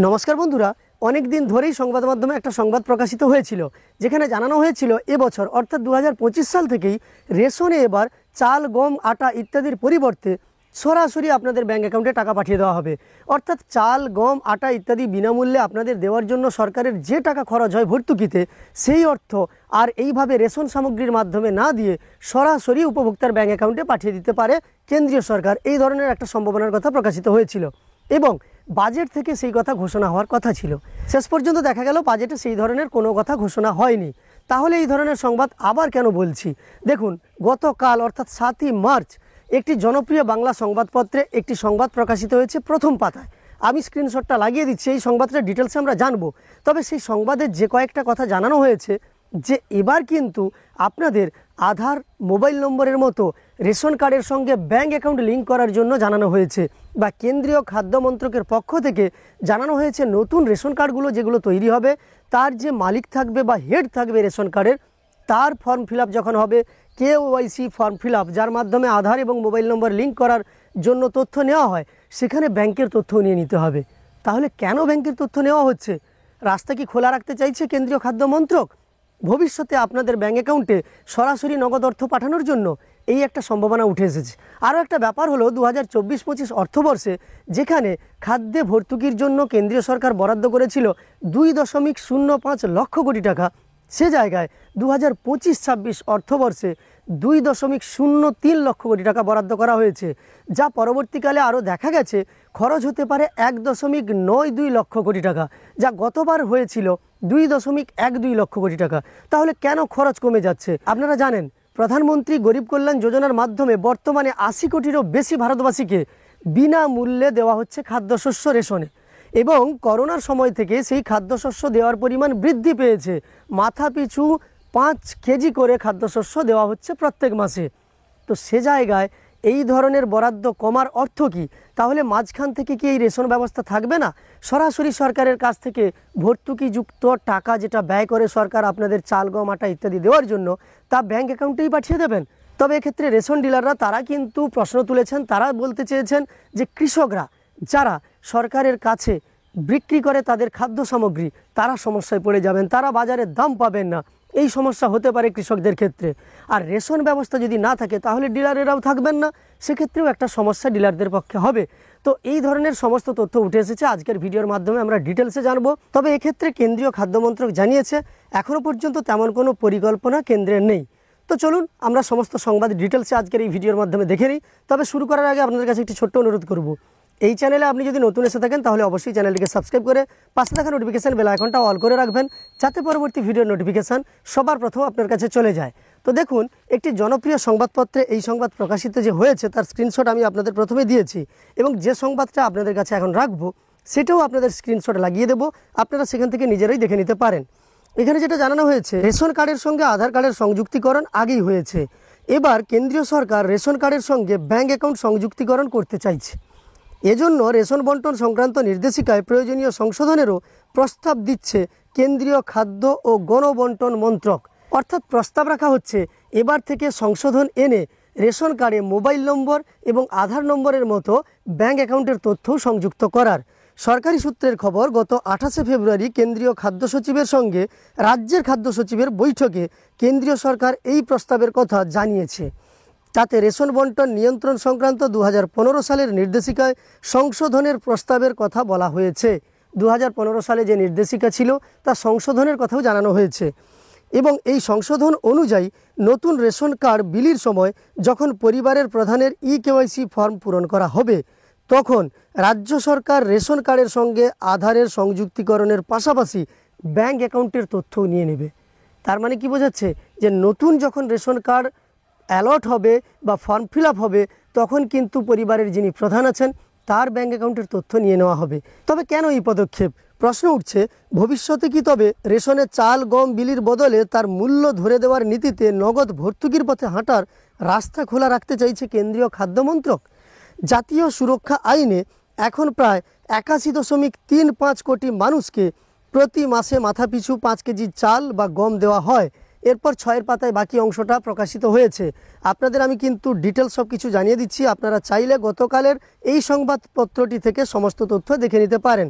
নমস্কার বন্ধুরা, অনেক দিন ধরেই সংবাদ মাধ্যমে একটা সংবাদ প্রকাশিত হয়েছিল, যেখানে জানানো হয়েছিল এবছর অর্থাৎ 2025 সাল থেকেই রেশনে এবার চাল, গম, আটা ইত্যাদির পরিবর্তে সরাসরি আপনাদের ব্যাঙ্ক অ্যাকাউন্টে টাকা পাঠিয়ে দেওয়া হবে। অর্থাৎ চাল, গম, আটা ইত্যাদি বিনামূল্যে আপনাদের দেওয়ার জন্য সরকারের যে টাকা খরচ হয় ভর্তুকিতে, সেই অর্থ আর এইভাবে রেশন সামগ্রীর মাধ্যমে না দিয়ে সরাসরি উপভোক্তার ব্যাঙ্ক অ্যাকাউন্টে পাঠিয়ে দিতে পারে কেন্দ্রীয় সরকার। এই ধরনের একটা সম্ভাবনার কথা প্রকাশিত হয়েছিল এবং বাজেট থেকে সেই কথা ঘোষণা হওয়ার কথা ছিল। শেষ পর্যন্ত দেখা গেল বাজেটে সেই ধরনের কোনো কথা ঘোষণা হয়নি। তাহলে এই ধরনের সংবাদ আবার কেন বলছি? দেখুন, গতকাল অর্থাৎ 7ই মার্চ একটি জনপ্রিয় বাংলা সংবাদপত্রে একটি সংবাদ প্রকাশিত হয়েছে প্রথম পাতায়। আমি স্ক্রিনশটটা লাগিয়ে দিচ্ছি, এই সংবাদটা ডিটেলসে আমরা জানবো। তবে সেই সংবাদের যে কয়েকটা কথা জানানো হয়েছে, যে এবার কিন্তু আপনাদের আধার, মোবাইল নম্বরের মতো রেশন কার্ডের সঙ্গে ব্যাঙ্ক অ্যাকাউন্ট লিঙ্ক করার জন্য জানানো হয়েছে, বা কেন্দ্রীয় খাদ্য মন্ত্রকের পক্ষ থেকে জানানো হয়েছে নতুন রেশন কার্ডগুলো যেগুলো তৈরি হবে, তার যে মালিক থাকবে বা হেড থাকবে রেশন কার্ডের, তার ফর্ম ফিল আপ যখন হবে, কেওয়াইসি ফর্ম ফিল আপ, যার মাধ্যমে আধার এবং মোবাইল নম্বর লিঙ্ক করার জন্য তথ্য নেওয়া হয়, সেখানে ব্যাংকের তথ্য নিয়ে নিতে হবে। তাহলে কেন ব্যাংকের তথ্য নেওয়া হচ্ছে? রাস্তা কি খোলা রাখতে চাইছে কেন্দ্রীয় খাদ্য মন্ত্রক ভবিষ্যতে আপনাদের ব্যাঙ্ক অ্যাকাউন্টে সরাসরি নগদ অর্থ পাঠানোর জন্য? এই একটা সম্ভাবনা উঠে এসেছে। আরও একটা ব্যাপার হলো, 2024-25 অর্থবর্ষে যেখানে খাদ্যে ভর্তুকির জন্য কেন্দ্রীয় সরকার বরাদ্দ করেছিল 2.05 লক্ষ কোটি টাকা, সে জায়গায় 2025-26 অর্থবর্ষে 2.03 লক্ষ কোটি টাকা বরাদ্দ করা হয়েছে, যা পরবর্তীকালে আরও দেখা গেছে খরচ হতে পারে 1.92 লক্ষ কোটি টাকা, যা গতবার হয়েছিল 2.12 লক্ষ কোটি টাকা। তাহলে কেন খরচ কমে যাচ্ছে? আপনারা জানেন, প্রধানমন্ত্রী গরিব কল্যাণ যোজনার মাধ্যমে বর্তমানে 80 কোটিরও বেশি ভারতবাসীকে বিনামূল্যে দেওয়া হচ্ছে খাদ্যশস্য রেশনে, এবং করোনার সময় থেকে সেই খাদ্যশস্য দেওয়ার পরিমাণ বৃদ্ধি পেয়েছে। মাথাপিছু 5 কেজি করে খাদ্যশস্য দেওয়া হচ্ছে প্রত্যেক মাসে। তো সে জায়গায় এই ধরনের বরাদ্দ কমার অর্থ কি? তাহলে মাঝখান থেকে কি এই রেশন ব্যবস্থা থাকবে না? সরাসরি সরকারের কাছ থেকে ভর্তুকিযুক্ত টাকা যেটা ব্যয় করে সরকার আপনাদের চাল, গম, আটা ইত্যাদি দেওয়ার জন্য, তা ব্যাঙ্ক অ্যাকাউন্টেই পাঠিয়ে দেবেন। তবে এক্ষেত্রে রেশন ডিলাররা তারা কিন্তু প্রশ্ন তুলেছেন, তারা বলতে চেয়েছেন যে কৃষকরা যারা সরকারের কাছে বিক্রি করে তাদের খাদ্য সামগ্রী, তারা সমস্যায় পড়ে যাবেন, তারা বাজারে দাম পাবেন না। এই সমস্যা হতে পারে কৃষকদের ক্ষেত্রে। আর রেশন ব্যবস্থা যদি না থাকে তাহলে ডিলারেরাও থাকবেন না, সেক্ষেত্রেও একটা সমস্যা ডিলারদের পক্ষে হবে। তো এই ধরনের সমস্ত তথ্য উঠে এসেছে, আজকের ভিডিওর মাধ্যমে আমরা ডিটেলসে জানবো। তবে এক্ষেত্রে কেন্দ্রীয় খাদ্য মন্ত্রক জানিয়েছে এখনও পর্যন্ত তেমন কোনো পরিকল্পনা কেন্দ্রের নেই। তো চলুন আমরা সমস্ত সংবাদ ডিটেলসে আজকের এই ভিডিওর মাধ্যমে দেখে নিই। তবে শুরু করার আগে আপনাদের কাছে একটি ছোট্ট অনুরোধ করব, এই চ্যানেলে আপনি যদি নতুন এসে থাকেন তাহলে অবশ্যই চ্যানেলটিকে সাবস্ক্রাইব করে পাশে থাকা নোটিফিকেশান বেল আইকনটা অল করে রাখবেন, যাতে পরবর্তী ভিডিওর নোটিফিকেশান সবার প্রথম আপনার কাছে চলে যায়। তো দেখুন, একটি জনপ্রিয় সংবাদপত্রে এই সংবাদ প্রকাশিত যে হয়েছে তার স্ক্রিনশট আমি আপনাদের প্রথমে দিয়েছি, এবং যে সংবাদটা আপনাদের কাছে এখন রাখবো সেটাও আপনাদের স্ক্রিনশট লাগিয়ে দেবো, আপনারা সেখান থেকে নিজেরাই দেখে নিতে পারেন। এখানে যেটা জানানো হয়েছে, রেশন কার্ডের সঙ্গে আধার কার্ডের সংযুক্তিকরণ আগেই হয়েছে, এবার কেন্দ্রীয় সরকার রেশন কার্ডের সঙ্গে ব্যাঙ্ক অ্যাকাউন্ট সংযুক্তিকরণ করতে চাইছে। এজন্য রেশন বন্টন সংক্রান্ত নির্দেশিকায় প্রয়োজনীয় সংশোধনেরও প্রস্তাব দিচ্ছে কেন্দ্রীয় খাদ্য ও গণবন্টন মন্ত্রক। অর্থাৎ প্রস্তাব রাখা হচ্ছে এবার থেকে সংশোধন এনে রেশন কার্ডে মোবাইল নম্বর এবং আধার নম্বরের মতো ব্যাঙ্ক অ্যাকাউন্টের তথ্যও সংযুক্ত করার। সরকারি সূত্রের খবর, গত 28শে ফেব্রুয়ারি কেন্দ্রীয় খাদ্য সচিবের সঙ্গে রাজ্যের খাদ্য সচিবের বৈঠকে কেন্দ্রীয় সরকার এই প্রস্তাবের কথা জানিয়েছে। তাতে রেশন বন্টন নিয়ন্ত্রণ সংক্রান্ত 2015 সালের নির্দেশিকায় সংশোধনের প্রস্তাবের কথা বলা হয়েছে। 2015 সালে যে নির্দেশিকা ছিল তা সংশোধনের কথাও জানানো হয়েছে, এবং এই সংশোধন অনুযায়ী নতুন রেশন কার্ড বিলির সময় যখন পরিবারের প্রধানের কেওয়াইসি ফর্ম পূরণ করা হবে, তখন রাজ্য সরকার রেশন কার্ডের সঙ্গে আধারের সংযুক্তিকরণের পাশাপাশি ব্যাঙ্ক অ্যাকাউন্টের তথ্যও নিয়ে নেবে। তার মানে কি বোঝাচ্ছে? যে নতুন যখন রেশন কার্ড অ্যালট হবে বা ফর্ম ফিল আপ হবে, তখন কিন্তু পরিবারের যিনি প্রধান আছেন তার ব্যাঙ্ক অ্যাকাউন্টের তথ্য নিয়ে নেওয়া হবে। তবে কেন এই পদক্ষেপ? প্রশ্ন উঠছে, ভবিষ্যতে কি তবে রেশনে চাল, গম বিলির বদলে তার মূল্য ধরে দেওয়ার নীতিতে নগদ ভর্তুকির পথে হাঁটার রাস্তা খোলা রাখতে চাইছে কেন্দ্রীয় খাদ্য মন্ত্রক? জাতীয় সুরক্ষা আইনে এখন প্রায় 81.35 কোটি মানুষকে প্রতি মাসে মাথাপিছু 5 কেজি চাল বা গম দেওয়া হয়। এরপর 6 পাতায় বাকি অংশটা প্রকাশিত হয়েছে। আপনাদের আমি কিন্তু ডিটেলস সব কিছু জানিয়ে দিচ্ছি, আপনারা চাইলে গতকালের এই সংবাদপত্রটি থেকে সমস্ত তথ্য দেখে নিতে পারেন।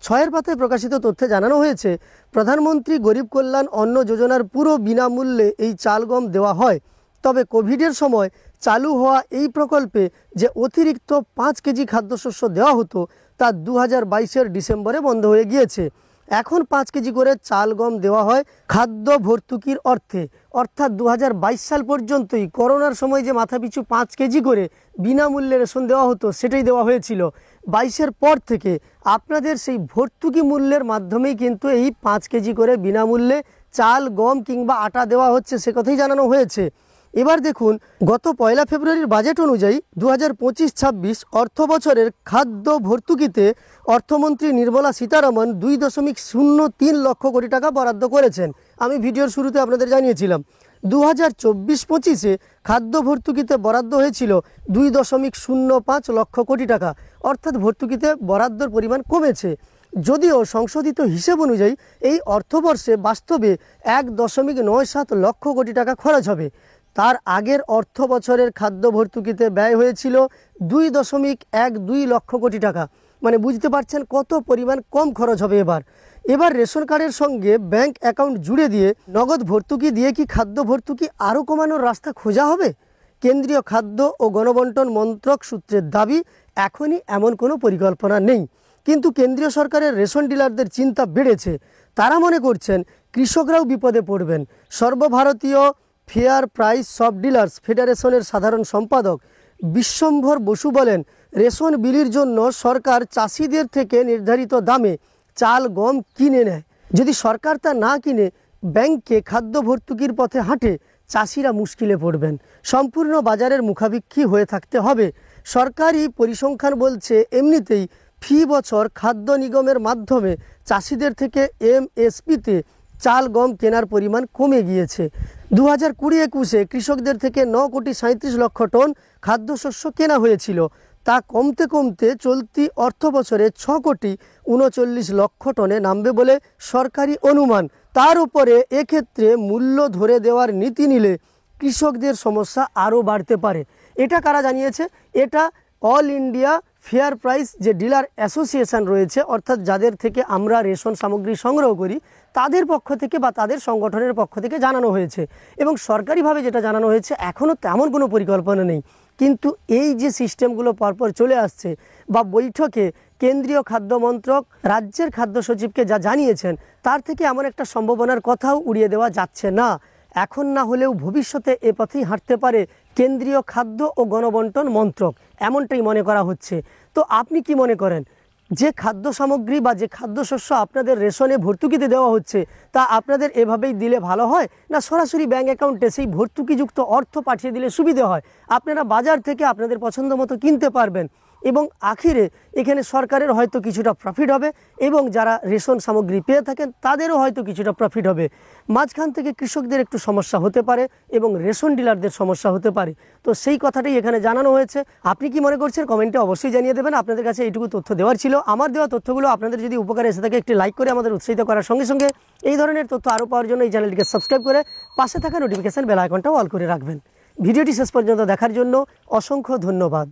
6 পাতায় প্রকাশিত তথ্যে জানানো হয়েছে, প্রধানমন্ত্রী গরিব কল্যাণ অন্ন যোজনার পুরো বিনামূল্যে এই চাল গম দেওয়া হয়। তবে কোভিডের সময় চালু হওয়া এই প্রকল্পে যে অতিরিক্ত 5 কেজি খাদ্যশস্য দেওয়া হতো তা 2022-এর ডিসেম্বরে বন্ধ হয়ে গিয়েছে। এখন 5 কেজি করে চাল গম দেওয়া হয় খাদ্য ভর্তুকির অর্থে, অর্থাৎ 2022 সাল পর্যন্তই করোনার সময় যে মাথাপিছু 5 কেজি করে বিনামূল্যে রেশন দেওয়া হতো সেটাই দেওয়া হয়েছিল। 22-এর পর থেকে আপনাদের সেই ভর্তুকি মূল্যের মাধ্যমেই কিন্তু এই 5 কেজি করে বিনামূল্যে চাল গম কিংবা আটা দেওয়া হচ্ছে, সে কথাই জানানো হয়েছে। এবার দেখুন, গত 1 ফেব্রুয়ারির বাজেট অনুযায়ী 2025-26 অর্থ বছরের খাদ্য ভর্তুকিতে অর্থমন্ত্রী নির্মলা সীতারামন 2.03 লক্ষ কোটি টাকা বরাদ্দ করেছেন। আমি ভিডিওর শুরুতে আপনাদের জানিয়েছিলাম 2024-25-এ খাদ্য ভর্তুকিতে বরাদ্দ হয়েছিল 2.05 লক্ষ কোটি টাকা, অর্থাৎ ভর্তুকিতে বরাদ্দর পরিমাণ কমেছে। যদিও সংশোধিত হিসেব অনুযায়ী এই অর্থবর্ষে বাস্তবে 1.97 লক্ষ কোটি টাকা খরচ হবে। তার আগের অর্থ বছরের খাদ্য ভর্তুকিতে ব্যয় হয়েছিল 2.12 লক্ষ কোটি টাকা। মানে বুঝতে পারছেন কত পরিমাণ কম খরচ হবে। এবার রেশন কার্ডের সঙ্গে ব্যাংক অ্যাকাউন্ট জুড়ে দিয়ে নগদ ভর্তুকি দিয়ে কি খাদ্য ভর্তুকি আরও কমানোর রাস্তা খোঁজা হবে? কেন্দ্রীয় খাদ্য ও গণবন্টন মন্ত্রক সূত্রের দাবি, এখনই এমন কোনো পরিকল্পনা নেই। কিন্তু কেন্দ্রীয় সরকারের রেশন ডিলারদের চিন্তা বেড়েছে। তারা মনে করছেন কৃষকরাও বিপদে পড়বেন। সর্বভারতীয় ফেয়ার প্রাইস সব ডিলার্স ফেডারেশনের সাধারণ সম্পাদক বিশ্বম্ভর বসু বলেন, রেশন বিলির জন্য সরকার চাষিদের থেকে নির্ধারিত দামে চাল গম কিনে নেয়। যদি সরকার তা না কিনে ব্যাংকে খাদ্য ভর্তুকির পথে হাঁটে, চাষিরা মুশকিলে পড়বেন। সম্পূর্ণ বাজারের মুখাপেক্ষী হয়ে থাকতে হবে। সরকারি পরিসংখ্যান বলছে এমনিতেই ফি বছর খাদ্য নিগমের মাধ্যমে চাষিদের থেকে এমএসপিতে চাল গম কেনার পরিমাণ কমে গিয়েছে। 2020-21-এ কৃষকদের থেকে 9.37 লক্ষ টন খাদ্যশস্য কেনা হয়েছিল। তা কমতে কমতে চলতি অর্থ বছরে 6.39 লক্ষ টনে নামবে বলে সরকারি অনুমান। তার উপরে এক্ষেত্রে মূল্য ধরে দেওয়ার নীতি নিলে কৃষকদের সমস্যা আরও বাড়তে পারে। এটা কারা জানিয়েছে? এটা অল ইন্ডিয়া ফেয়ার প্রাইস যে ডিলার অ্যাসোসিয়েশন রয়েছে, অর্থাৎ যাদের থেকে আমরা রেশন সামগ্রী সংগ্রহ করি, তাদের পক্ষ থেকে বা তাদের সংগঠনের পক্ষ থেকে জানানো হয়েছে। এবং সরকারিভাবে যেটা জানানো হয়েছে, এখনও তেমন কোনো পরিকল্পনা নেই। কিন্তু এই যে সিস্টেমগুলো পরপর চলে আসছে বা বৈঠকে কেন্দ্রীয় খাদ্য মন্ত্রক রাজ্যের খাদ্য সচিবকে যা জানিয়েছেন, তার থেকে এমন একটা সম্ভাবনার কথাও উড়িয়ে দেওয়া যাচ্ছে না। এখন না হলেও ভবিষ্যতে এ পথেই হাঁটতে পারে কেন্দ্রীয় খাদ্য ও গণবন্টন মন্ত্রক, এমনটাই মনে করা হচ্ছে। তো আপনি কি মনে করেন, যে খাদ্য সামগ্রী বা যে খাদ্যশস্য আপনাদের রেশনে ভর্তুকিতে দেওয়া হচ্ছে, তা আপনাদের এভাবেই দিলে ভালো হয়, না সরাসরি ব্যাঙ্ক অ্যাকাউন্টে সেই ভর্তুকিযুক্ত অর্থ পাঠিয়ে দিলে সুবিধে হয়? আপনারা বাজার থেকে আপনাদের পছন্দ মতো কিনতে পারবেন এবং আখিরে এখানে সরকারের হয়তো কিছুটা প্রফিট হবে এবং যারা রেশন সামগ্রী পেয়ে থাকেন তাদেরও হয়তো কিছুটা প্রফিট হবে। মাঝখান থেকে কৃষকদের একটু সমস্যা হতে পারে এবং রেশন ডিলারদের সমস্যা হতে পারে। তো সেই কথাটাই এখানে জানানো হয়েছে। আপনি কি মনে করছেন কমেন্টে অবশ্যই জানিয়ে দেবেন। আপনাদের কাছে এইটুকু তথ্য দেওয়ার ছিল। আমার দেওয়া তথ্যগুলো আপনাদের যদি উপকারে এসে থাকে, একটি লাইক করে আমাদের উৎসাহিত করার সঙ্গে সঙ্গে এই ধরনের তথ্য আরও পাওয়ার জন্য এই চ্যানেলটিকে সাবস্ক্রাইব করে পাশে থাকা নোটিফিকেশান বেল আইকনটাও অল করে রাখবেন। ভিডিওটি শেষ পর্যন্ত দেখার জন্য অসংখ্য ধন্যবাদ।